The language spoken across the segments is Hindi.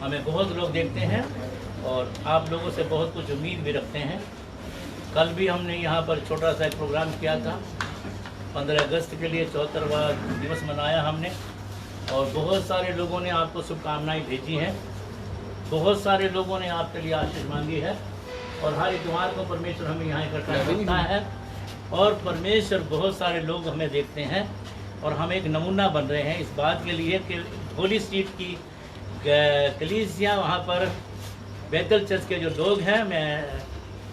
हमें बहुत लोग देखते हैं और आप लोगों से बहुत कुछ उम्मीद भी रखते हैं। कल भी हमने यहाँ पर छोटा सा एक प्रोग्राम किया था, 15 अगस्त के लिए 74वां दिवस मनाया हमने, और बहुत सारे लोगों ने आपको शुभकामनाएं भेजी हैं, बहुत सारे लोगों ने आपके लिए आशीष मांगी है, और हर इतवार को परमेश्वर हमें यहाँ इकट्ठा करता है, और परमेश्वर बहुत सारे लोग हमें देखते हैं, और हम एक नमूना बन रहे हैं इस बात के लिए कि होली स्ट्रीट की कलीसिया, वहाँ पर बेथल चर्च के जो लोग हैं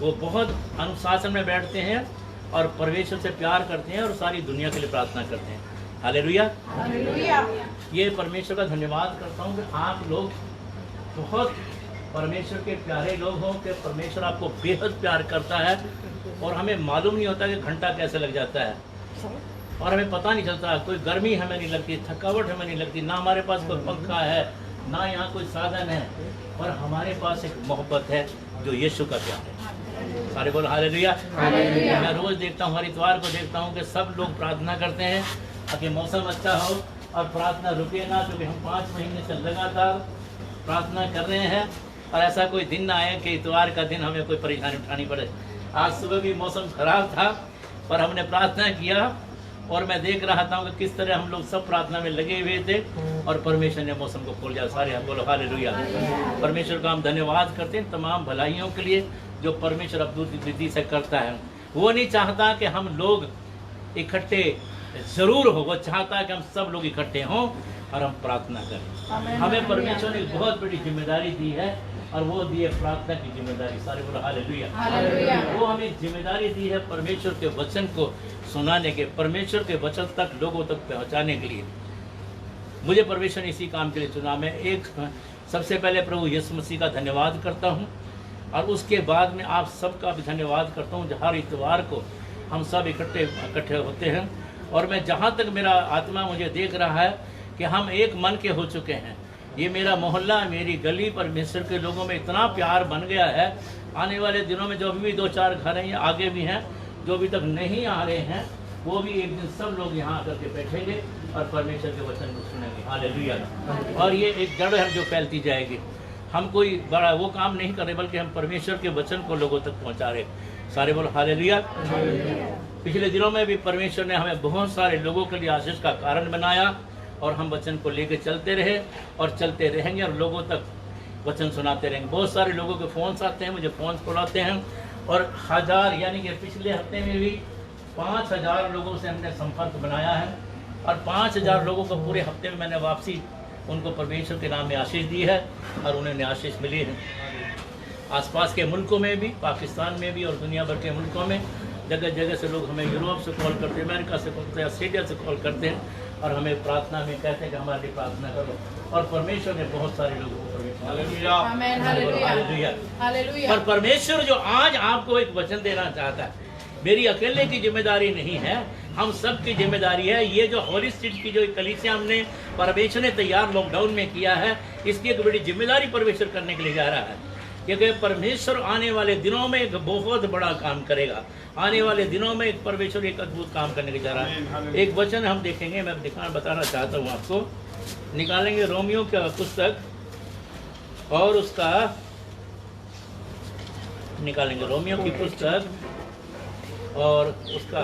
वो बहुत अनुशासन में बैठते हैं और परमेश्वर से प्यार करते हैं और सारी दुनिया के लिए प्रार्थना करते हैं। Hallelujah, hallelujah. ये परमेश्वर का धन्यवाद करता हूँ कि आप लोग बहुत परमेश्वर के प्यारे लोग हो, कि परमेश्वर आपको बेहद प्यार करता है, और हमें मालूम नहीं होता कि घंटा कैसे लग जाता है, और हमें पता नहीं चलता। कोई गर्मी हमें नहीं लगती, थकावट हमें नहीं लगती, ना हमारे पास कोई पंखा है, ना यहाँ कोई साधन है, और हमारे पास एक मोहब्बत है जो यीशु का प्यार है। सारे बोलो हालेलुया। मैं रोज देखता हूँ, हर इतवार को देखता हूँ कि सब लोग प्रार्थना करते हैं ताकि मौसम अच्छा हो और प्रार्थना रुके ना, क्योंकि हम 5 महीने से लगातार प्रार्थना कर रहे हैं, और ऐसा कोई दिन ना आए कि इतवार का दिन हमें कोई परेशानी उठानी पड़े। आज सुबह भी मौसम खराब था, पर हमने प्रार्थना किया, और मैं देख रहा था कि किस तरह हम लोग सब प्रार्थना में लगे हुए थे, और परमेश्वर ने मौसम को खोल दिया। सारे हम बोलो हालेलुया। परमेश्वर का हम धन्यवाद करते हैं तमाम भलाइयों के लिए जो परमेश्वर अद्भुत विधि से करता है। वो नहीं चाहता कि हम लोग इकट्ठे जरूर हो, वो चाहता है कि हम सब लोग इकट्ठे हों और हम प्रार्थना करें। हमें परमेश्वर ने बहुत बड़ी जिम्मेदारी दी है, और वो दी है प्रार्थना की जिम्मेदारी। सारे बोलो हालेलुया। वो हमें जिम्मेदारी दी है परमेश्वर के वचन को सुनाने के, परमेश्वर के वचन तक लोगों तक पहुंचाने के लिए। मुझे परमेश्वर ने इसी काम के लिए चुना। मैं सबसे पहले प्रभु यीशु मसीह का धन्यवाद करता हूँ, और उसके बाद में आप सबका भी धन्यवाद करता हूँ। हर इतवार को हम सब इकट्ठे होते हैं, और मैं जहाँ तक मेरा आत्मा मुझे देख रहा है कि हम एक मन के हो चुके हैं। ये मेरा मोहल्ला, मेरी गली परमेश्वर के लोगों में इतना प्यार बन गया है। आने वाले दिनों में जो भी 2-4 घर हैं, आगे भी हैं, जो अभी तक नहीं आ रहे हैं, वो भी एक दिन सब लोग यहाँ आकर के बैठेंगे और परमेश्वर के वचन को सुनेंगे। हालेलुया। और ये एक जड़ है जो फैलती जाएगी। हम कोई बड़ा वो काम नहीं कर रहे, बल्कि हम परमेश्वर के वचन को लोगों तक पहुँचा रहे। सारे बोलो हालेलुया। पिछले दिनों में भी परमेश्वर ने हमें बहुत सारे लोगों के लिए आशीष का कारण बनाया, और हम वचन को लेकर चलते रहे और चलते रहेंगे, और लोगों तक वचन सुनाते रहेंगे। बहुत सारे लोगों के फ़ोन्स आते हैं, मुझे फ़ोन्स बुलाते हैं, और 1000 यानी कि पिछले हफ्ते में भी 5000 लोगों से हमने संपर्क बनाया है, और 5000 लोगों को पूरे हफ्ते में मैंने वापसी उनको परमेश्वर के नाम में आशीष दी है, और उन्हें आशीष मिली है। आसपास के मुल्कों में भी, पाकिस्तान में भी, और दुनिया भर के मुल्कों में जगह जगह से लोग हमें यूरोप से कॉल करते हैं, अमेरिका से कॉल करते हैं, ऑस्ट्रेलिया से कॉल करते हैं, और हमें प्रार्थना में कहते हैं कि हमारे लिए प्रार्थना करो। और परमेश्वर ने बहुत सारे लोगों को हालेलुया। और परमेश्वर जो आज आपको एक वचन देना चाहता है, मेरी अकेले की जिम्मेदारी नहीं है, हम सब की जिम्मेदारी है। ये जो होली स्ट्रीट की जो कलीसिया हमने परमेश्वर ने तैयार लॉकडाउन में किया है, इसकी एक बड़ी जिम्मेदारी परमेश्वर करने के लिए जा रहा है, क्योंकि परमेश्वर आने वाले दिनों में एक बहुत बड़ा काम करेगा। आने वाले दिनों में एक परमेश्वर एक अद्भुत काम करने के जा रहा है। एक वचन हम देखेंगे, मैं बताना चाहता हूँ आपको। निकालेंगे रोमियो का पुस्तक, और उसका निकालेंगे रोमियो की पुस्तक, और उसका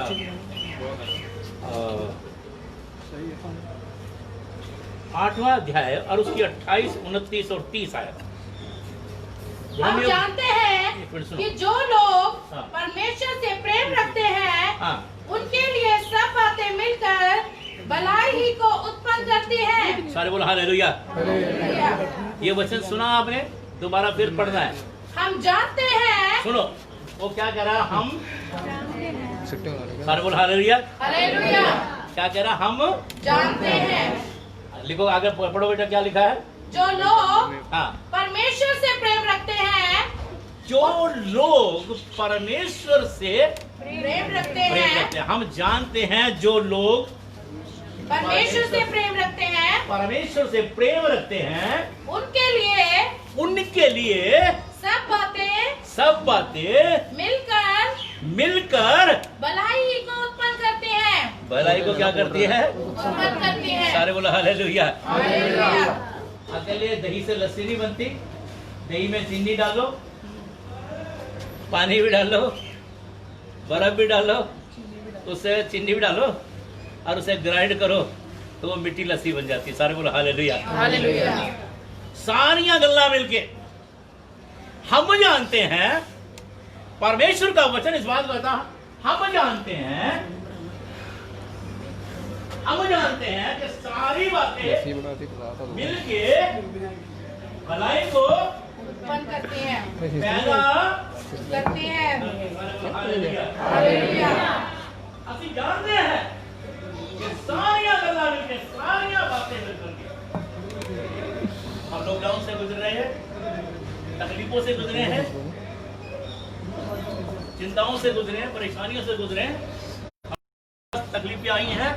8वां अध्याय, और उसकी 28, 29 और 30 आयत। हम जानते हैं कि जो लोग परमेश्वर से प्रेम रखते हैं, उनके लिए सब बातें मिलकर भलाई ही को उत्पन्न करती हैं। सारे बोलो हालेलुया। ये वचन सुना आपने, दोबारा फिर पढ़ना है। हम जानते हैं, सुनो वो क्या कह रहा है, हम सारे बोलो हालेलुया। हालेलुया। क्या कह रहा, हम जानते हैं। लिखो आगे, पढ़ो बेटा, क्या लिखा है। जो लोग परमेश्वर से प्रेम रखते हैं, जो लोग परमेश्वर से प्रेम रखते हैं, हम जानते हैं जो लोग परमेश्वर से प्रेम रखते हैं, परमेश्वर से प्रेम रखते हैं, उनके लिए सब बातें मिलकर भलाई को उत्पन्न करते हैं। भलाई को क्या करती है, उत्पन्न करती है। सारे बोला हालेलुया। अकेले दही से लस्सी नहीं बनती। दही में चीनी डालो, पानी भी डालो, बर्फ भी डालो, उससे चीनी भी डालो और उसे ग्राइंड करो तो वो मीठी लस्सी बन जाती है। सारे बोलो हालेलुया। हालेलुया। सारियां गल्ला मिलके हम जानते हैं, परमेश्वर का वचन इस बात को कहता है, हम जानते हैं कि सारी बातें मिलके भलाई को उत्पन्न करते हैं, पैदा करते हैं। हालेलुया। ਅਸੀਂ जानते हैं कि सारियां गल्ला मिलके, सारियां बातें मिलकर के हम लॉकडाउन से गुजर रहे हैं, तकलीफों से गुजरे हैं, चिंताओं से गुजरे हैं, परेशानियों से गुजरे हैं, तकलीफें आई हैं,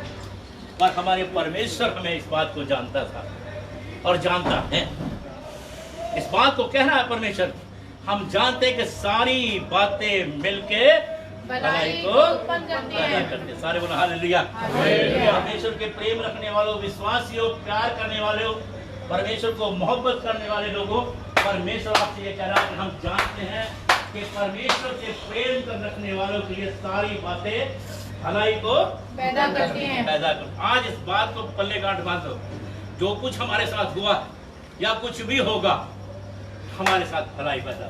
पर हमारे परमेश्वर हमें इस बात को जानता था और जानता है। इस बात को कह रहा है परमेश्वर, हम जानते हैं कि सारी बातें मिलके भलाई को उत्पन्न करती हैं। सारे बोलो हालेलुया। हालेलुया। परमेश्वर के प्रेम रखने वालों, विश्वासियों, प्यार करने वालों, परमेश्वर को मोहब्बत करने वाले लोगों, परमेश्वर आपसे ये कह रहा है कि हम जानते हैं कि परमेश्वर से प्रेम कर रखने वालों के लिए सारी बातें भलाई को पैदा करती हैं। पैदा कर। आज इस बात को पल्ले गांठ बांधो, जो कुछ हमारे साथ हुआ या कुछ भी होगा, हमारे साथ भलाई पैदा,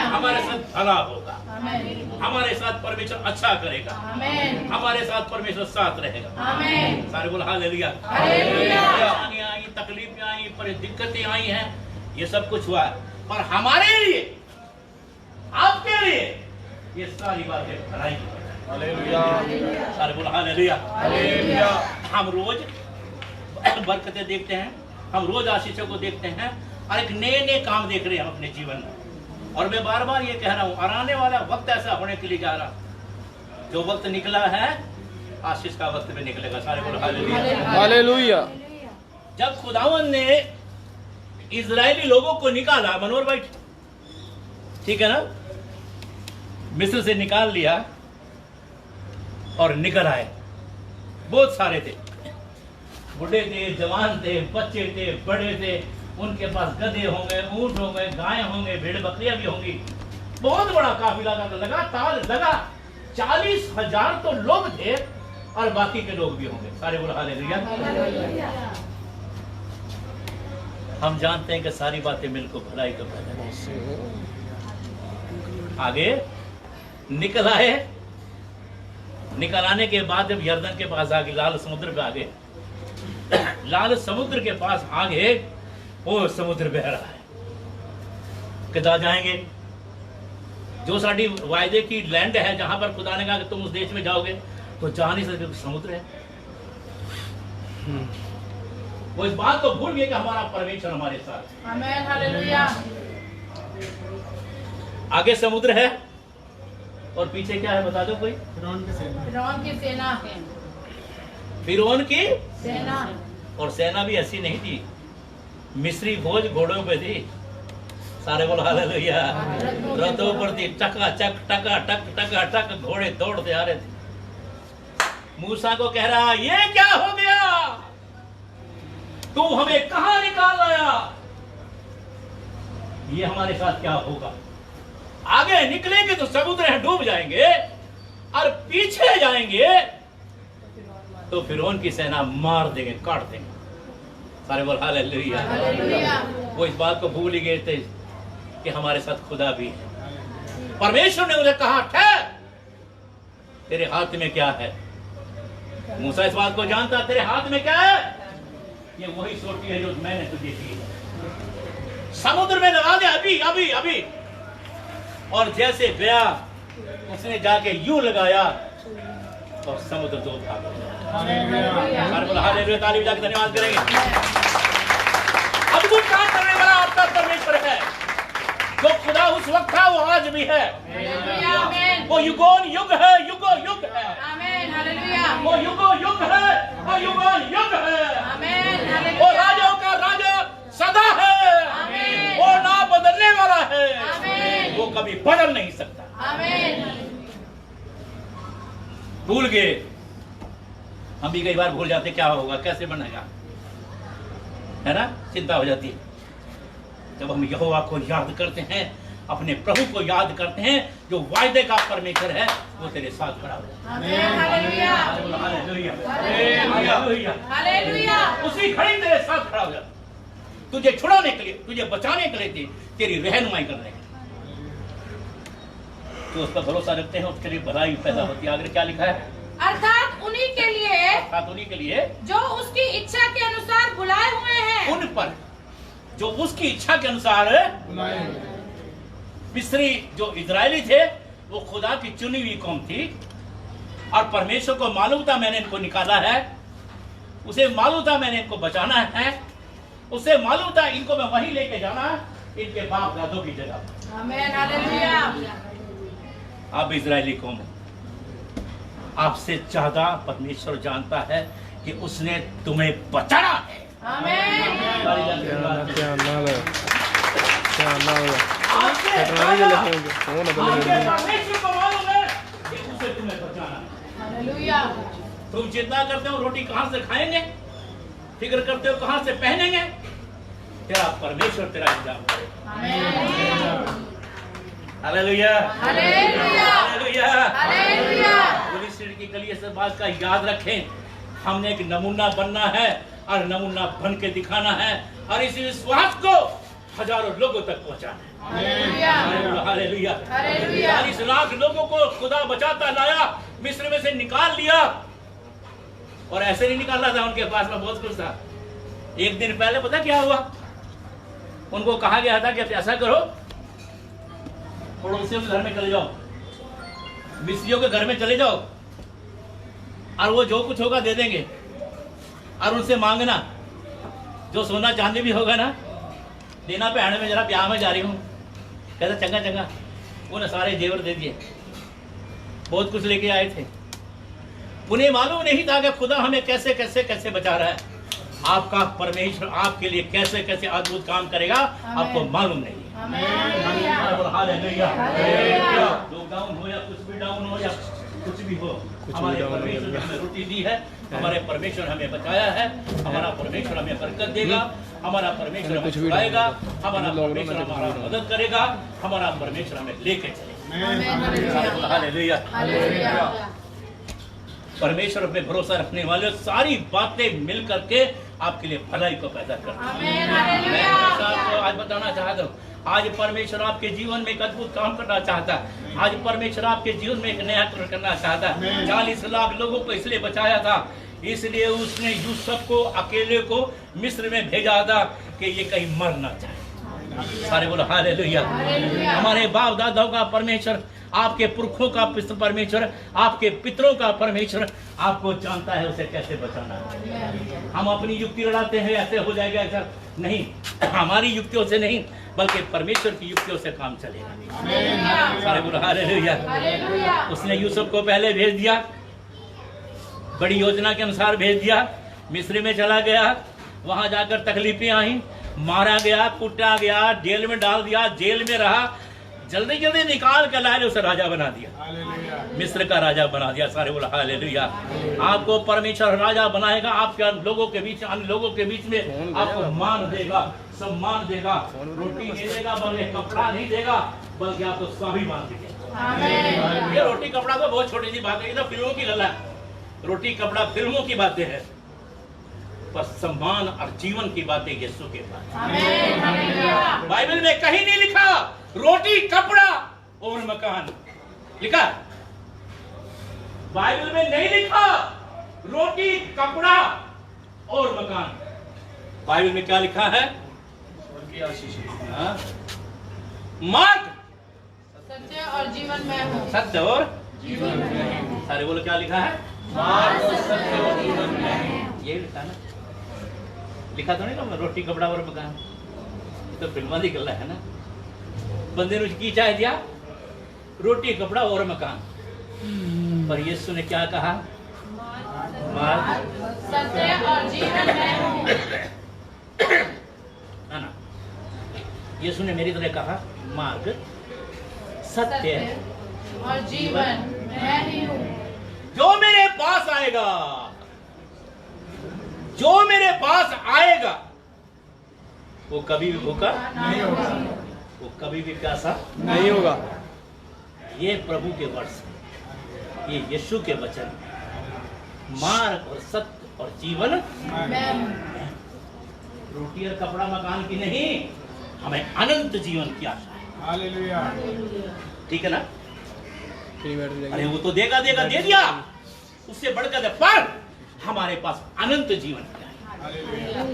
हमारे साथ भला होगा, हमारे साथ परमेश्वर अच्छा करेगा, हमारे साथ परमेश्वर साथ रहेगा। सारे बोल हालेलुया। परेशानियां आई, तकलीफें आई, पर दिक्कतें आई हैं, ये सब कुछ हुआ है, पर हमारे लिए, आपके लिए ये सारी बातें भलाई की वजह है। हालेलुया। सारे बोल हालेलुया। हम रोज बरकतें देखते हैं, हम रोज आशीषों को देखते हैं और एक नए नए काम देख रहे हैं हम अपने जीवन में। और मैं बार बार ये कह रहा हूँ, और आने वाला वक्त ऐसा होने के लिए जा रहा, जो वक्त निकला है आशीष का वक्त भी निकलेगा। सारे बोलो हालेलुया। जब खुदावन ने इजरायली लोगों को निकाला, मनोहर भाई ठीक है ना, मिस्र से निकाल लिया और निकल आए, बहुत सारे थे, बुढ़े थे, जवान थे, बच्चे थे, बड़े थे, उनके पास गधे होंगे, ऊंट होंगे, गाय होंगे, भेड़ बकरियां भी होंगी, बहुत बड़ा काफिला लगातार लगा। 40,000 तो लोग थे और बाकी के लोग भी होंगे। सारे बोलो हालेलुया। हम जानते हैं कि सारी बातें मिलकर भलाई को पैदा। आगे निकल आए, निकल आने के बाद जब यर्दन के पास आगे, लाल समुद्र पे आगे, लाल समुद्र के पास आगे वो समुद्र बह रहा है, किधर जाएंगे? जो साड़ी वायदे की लैंड है, जहां पर खुदा ने कहा कि तुम उस देश में जाओगे, तो जा नहीं सकते, समुद्र है। वो इस बात को भूल गए कि हमारा परमेश्वर हमारे साथ। आमीन, हालेलुया। आगे समुद्र है और पीछे क्या है बता दो कोई? फिरौन की सेना। फिरौन की सेना। और सेना भी ऐसी नहीं थी, मिस्री फौज घोड़ों पे थी। सारे बोल हालेलुया। रथों पर थी, टका चक टका टक टका टक घोड़े दौड़ते आ रहे थे। मूसा को कह रहा, ये क्या हो गया, तू हमें कहां निकाल लाया, ये हमारे साथ क्या होगा? आगे निकलेंगे तो समुद्र है, डूब जाएंगे, और पीछे जाएंगे तो फिरौन की सेना मार देंगे, काट देंगे। सारे बोल हालेलुया। वो इस बात को भूल ही गए थे कि हमारे साथ खुदा भी है। परमेश्वर ने उन्हें कहा, ठहर, तेरे हाथ में क्या है? मूसा इस बात को जानता, तेरे हाथ में क्या है? ये वही सोटी है जो मैंने तुझे दी है, समुद्र में लगा दे अभी अभी अभी। और जैसे गया, उसने जाके यूं लगाया और समुद्र दो भाग हो गया। हालेलुया। ताली बजा के धन्यवाद करेंगे। अद्भुत काम करने वाला आपका परमेश्वर है, जो खुदा उस वक्त था वो आज भी है। वो युगों युग है, युगों युग है। वो युगों युग है, वो युगों युग है। वो राजाओं का राजा सदा है, वो ना बदलने वाला है, वो कभी बदल नहीं सकता। भूल गए, हम भी कई बार भूल जाते क्या होगा, कैसे बनेगा। है ना, चिंता हो जाती है। जब हम यहोवा को याद करते हैं, अपने प्रभु को याद करते हैं, जो वायदे का परमेश्वर है, वो तेरे साथ खड़ा हो जाता है। उसी घड़ी तेरे साथ खड़ा हो जाता है, तुझे छुड़ाने के लिए, तुझे बचाने के लिए, तेरी रहनुमाई करने के लिए। तो उस पर भरोसा रखते हैं, उसके लिए भलाई पैदा होती है। आगे क्या लिखा है? अर्थात उन्हीं के लिए जो उसकी इच्छा के अनुसार बुलाए हुए हैं, उन पर जो उसकी इच्छा के अनुसार मिस्री जो इजरायली थे, वो खुदा की चुनी हुई कौम थी, और परमेश्वर को मालूम था मैंने इनको निकाला है, उसे मालूम था मैंने इनको बचाना है, उसे मालूम था इनको मैं वहीं लेके जाना इनके बाप दादों की जगह। आमीन, हालेलुया। आप इजरायली कौम, आपसे ज्यादा परमेश्वर जानता है कि उसने तुम्हें बचाना है। तुम चिंता करते हो रोटी कहां से खाएंगे, फिक्र करते हो कहां से पहनेंगे, तेरा परमेश्वर तेरा इंतजाम करेगा। Hallelujah, hallelujah, hallelujah. की कलिये से बात का याद रखें, हमने एक नमूना बनना है और नमूना बन के दिखाना है, और इस विश्वास को हजारों लोगों तक पहुंचाना है। हालेलुया, 40 लाख लोगों को खुदा बचाता लाया, मिस्र में से निकाल लिया, और ऐसे नहीं निकाला था, उनके पास में बहुत कुछ था। एक दिन पहले पता क्या हुआ, उनको कहा गया था कि ऐसा करो, पड़ोसियों के घर में चले जाओ, मिस्रियों के घर में चले जाओ, और वो जो कुछ होगा दे देंगे, और उनसे मांगना जो सोना चांदी भी होगा ना, देना पे आने में, जरा ब्याह में जा रही हूँ। कहता चंगा चंगा, उन्हें सारे जेवर दे दिए, बहुत कुछ लेके आए थे। उन्हें मालूम नहीं था कि खुदा हमें कैसे कैसे कैसे बचा रहा है, आपका परमेश्वर आपके लिए कैसे कैसे अद्भुत काम करेगा, आपको मालूम नहीं है। लॉकडाउन हो या कुछ भी डाउन हो या कुछ भी हो, हमारे परमेश्वर ने हमें रोटी दी है, हमारे परमेश्वर हमें बचाया है, हमारा परमेश्वर हमें बरकत देगा, हमारा परमेश्वर हमें छुड़ाएगा, हमारा परमेश्वर हमारा मदद करेगा, हमारा परमेश्वर हमें लेके चलेगा। हालेलुया। परमेश्वर पे भरोसा रखने वाले सारी बातें मिल करके आपके लिए भलाई को पैदा करते हैं। मैं आपको आज बताना चाहता हूँ, आज परमेश्वर आपके जीवन में एक अद्भुत काम करना चाहता है। आज परमेश्वर आपके जीवन में एक नया करना चाहता है। 40 लाख लोगों को इसलिए बचाया था, इसलिए उसने यूसुफ को अकेले को मिस्र में भेजा था कि ये कहीं मर ना जाए। सारे बोलो हालेलुया। हमारे बाप दादाओं का परमेश्वर, आपके पुरखों का परमेश्वर, आपके पितरों का परमेश्वर आपको जानता है उसे कैसे बचाना है। हम अपनी युक्ति लड़ाते हैं, ऐसे हो जाएगा, ऐसा नहीं, हमारी युक्तियों से नहीं बल्कि परमेश्वर की युक्तियों से काम चलेगा। सारे बोलो हालेलुया। उसने यूसुफ को पहले भेज दिया, बड़ी योजना के अनुसार भेज दिया, मिस्र में चला गया, वहां जाकर तकलीफें आई, मारा गया, कूटा गया, जेल में डाल दिया, जेल में रहा, जल्दी जल्दी निकाल कर लाए उसे राजा बना दिया, मिस्र का राजा बना दिया। सारे बोला हालेलुया। आपको परमेश्वर राजा बनाएगा, आपके लोगों के बीच, अन्य लोगों के बीच में आपको मान देगा, सम्मान देगा, रोटी नहीं देगा, बल्कि कपड़ा नहीं देगा, बल्कि आपको स्वाभिमान देगा। ये रोटी कपड़ा तो बहुत छोटी सी बात है, ये तो फिल्मों की लला है। रोटी कपड़ा फिल्मों की बातें हैं, पर सम्मान और जीवन की बातें यीशु के पास। बाइबल में कहीं नहीं लिखा रोटी कपड़ा और मकान, लिखा बाइबल में नहीं लिखा रोटी कपड़ा और मकान। बाइबल में क्या लिखा है? मार्ग, सत्य और जीवन में हूँ। सत्य और जीवन में। सारे बोलो क्या लिखा है? मार्ग, सत्य और जीवन में। ये लिखा ना, लिखा तो नहीं ना रोटी कपड़ा और मकान, ये तो फिल्म की गल्ला है ना। बंदे ने की चाहे दिया रोटी कपड़ा और मकान, पर यीशु ने क्या कहा? मार्ग, सत्य और जीवन में हूँ। है ना, यीशु ने मेरी तरह कहा मार्ग, सत्य और जीवन मैं ही हूँ। जो मेरे पास आएगा, जो मेरे पास आएगा वो कभी भी भूखा नहीं होगा, वो कभी भी प्यासा नहीं होगा। ये प्रभु के वर्ष, ये यीशु के वचन, मार्ग और सत्य और जीवन। रोटी और कपड़ा मकान की नहीं, हमें अनंत जीवन की आशा है। हालेलुया। ठीक है ना? अरे वो तो देगा देगा दे दिया, उससे बढ़कर दे, पर हमारे पास अनंत जीवन क्या है।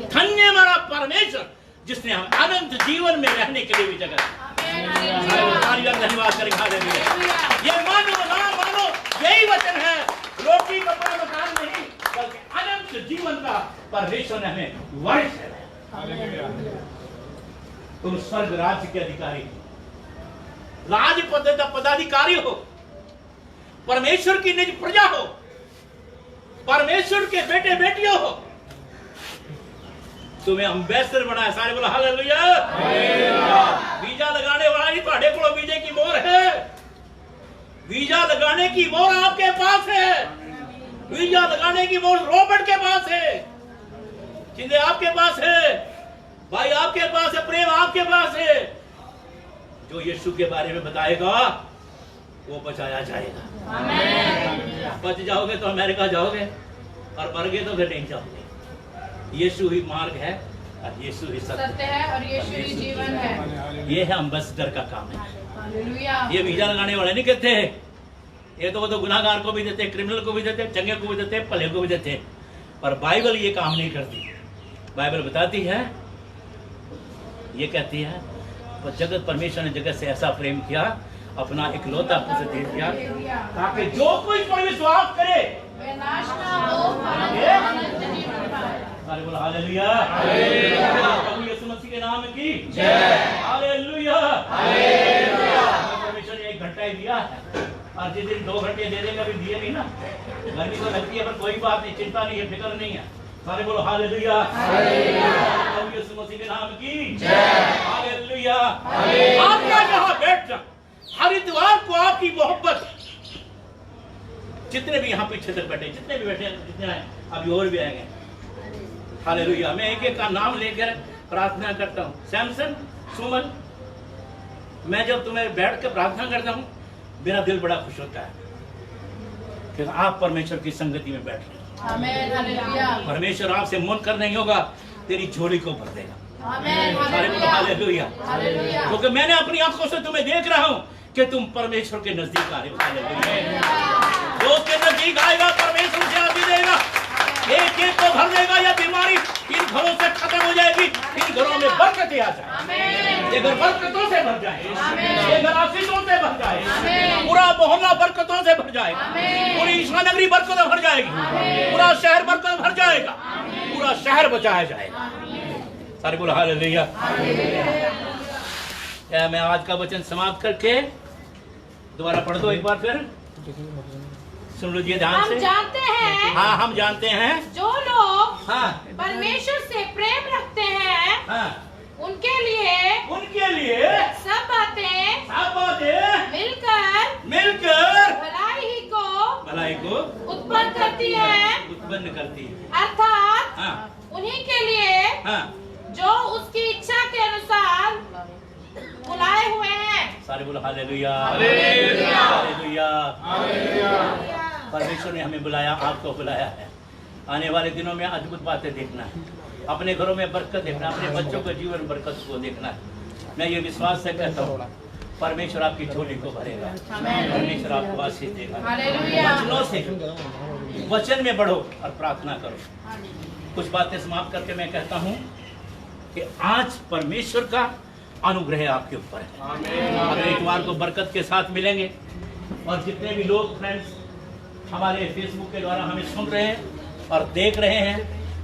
धन्य हमारा परमेश्वर जिसने हम अनंत जीवन में रहने के लिए भी जगह धन्यवाद करेंगे। हालेलुया। ये मानो ना मानो, यही वचन है, रोटी कपड़ा मकान नहीं, बल्कि अनंत जीवन का परमेश्वर ने हमें वर्ष है। तुम स्वर्ग राज्य के अधिकारी हो, राज पदाधिकारी हो, परमेश्वर की निज प्रजा हो, परमेश्वर के बेटे बेटियों हो। तुम्हें अम्बेसडर बनाया। सारे बोला हालेलुया। वीजा लगाने वाला नहीं, ਤੁਹਾਡੇ ਕੋਲ वीजे की मोहर है। वीजा लगाने की मोहर आपके पास है। वीजा लगाने की मोहर रॉबर्ट के पास है, चिंदे आपके पास है, भाई आपके पास है, प्रेम आपके पास है। जो यीशु के बारे में बताएगा वो बचाया जाएगा। आमीन। बच जाओगे तो अमेरिका जाओगे, और मर गए तो फिर नहीं जाओगे। यीशु ही मार्ग है और यीशु ही सत्य है और यीशु ही जीवन है। ये है अम्बेसडर का काम है। हालेलुया। ये वीजा लगाने वाले नहीं कहते हैं, ये तो वो तो गुनाहगार को भी देते, क्रिमिनल को भी देते, चंगे को भी देते, भले को भी देते, पर बाइबल ये काम नहीं करती। बाइबल बताती है, ये कहती है, जगत परमेश्वर ने जगत से ऐसा प्रेम किया, अपना इकलौता पुत्र दे दिया, ताकि जो कोई पर विश्वास करे वे नाश ना हो, अनंत जीवन पाए। अरे बोला हालेलुया। प्रभु यीशु मसीह के नाम की जय। हालेलुया। परमेश्वर ने 1 घंटा ही दिया है, और जिस दिन 2 घंटे दे देगा, भी दिए नहीं ना, गर्मी तो लगती है, पर कोई बात नहीं, चिंता नहीं है, फिक्र नहीं है। सारे बोलो हालेलुया। प्रभु यीशु मसीह के नाम की जय। हालेलुया। आप यहाँ बैठ जाओ, हरिद्वार को आपकी मोहब्बत, जितने भी यहाँ पीछे तक बैठे, जितने भी बैठे, जितने आए, अभी और भी आएंगे। हालेलुया। मैं एक एक का नाम लेकर प्रार्थना करता हूँ। सैमसन, सुमन, मैं जब तुम्हें बैठ कर प्रार्थना करता हूँ, मेरा दिल बड़ा खुश होता है कि आप परमेश्वर की संगति में बैठ रहे हैं। आमीन। हालेलुया। परमेश्वर आपसे मुनकर नहीं होगा, तेरी झोली को भर देगा। आमीन। हालेलुया। हालेलुया। क्योंकि मैंने अपनी आंखों से तुम्हें देख रहा हूँ कि तुम परमेश्वर के नजदीक आ रहे हो। हालेलुया। जो उसके नजदीक आएगा, परमेश्वर से आदि देगा, एक एक को भर देगा। यह बीमारी इन घरों से खत्म हो जाएगी, इन घरों में बरकतें आ जाए, ये घर बरकतों से भर जाए, ये घर आशीषों से भर जाए, पूरा मोहल्ला बरकतों से भर जाएगा, पूरी ईशा नगरी बरकतों भर जाएगी, पूरा शहर बरकत भर जाएगा, पूरा शहर बचाया जाएगा। सारे बोलो हालेलुया। क्या मैं आज का वचन समाप्त करके दोबारा पढ़ दो एक बार, फिर सुन लीजिए ध्यान से। हम जानते हैं, हाँ हम जानते हैं, जो लोग हाँ परमेश्वर से प्रेम रखते हैं, हाँ उनके लिए सब बातें मिलकर भलाई को उत्पन्न करती है। अर्थात हाँ उन्हीं के लिए हाँ जो उसकी इच्छा के अनुसार बुलाए हुए हैं। सारे बोलो हालेलुया। हालेलुया। हालेलुया। परमेश्वर ने हमें बुलाया, आपको बुलाया है। आने वाले दिनों में अद्भुत बातें देखना है, अपने घरों में बरकत देखना, अपने बच्चों के जीवन बरकत को देखना है। मैं ये विश्वास से कहता हूँ, परमेश्वर आपकी झोली को भरेगा, परमेश्वर आपको आशीष देगा। वचनों से वचन में बढ़ो और प्रार्थना करो। कुछ बातें समाप्त करके मैं कहता हूँ कि आज परमेश्वर का अनुग्रह आपके ऊपर है। अगले इतवार को बरकत के साथ मिलेंगे, और जितने भी लोग फ्रेंड्स हमारे फेसबुक के द्वारा हमें सुन रहे हैं और देख रहे हैं,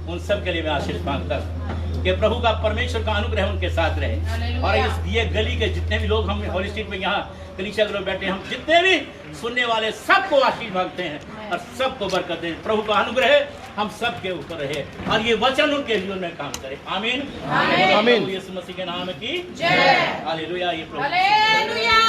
उन सब के लिए मैं आशीष मांगता हूँ कि प्रभु का परमेश्वर का अनुग्रह उनके साथ रहे। और इस ये गली के जितने भी लोग हम हॉली स्ट्रीट में यहाँ कलीसिया के लोग बैठे हैं, हम जितने भी सुनने वाले सबको आशीष मांगते हैं और सबको बरकत दें। प्रभु का अनुग्रह हम सब के ऊपर रहे और ये वचन उनके जीवन में काम करे। आमीन। आमीन। यीशु मसीह के नाम की जय। हालेलुया। ये प्रभु हालेलुया।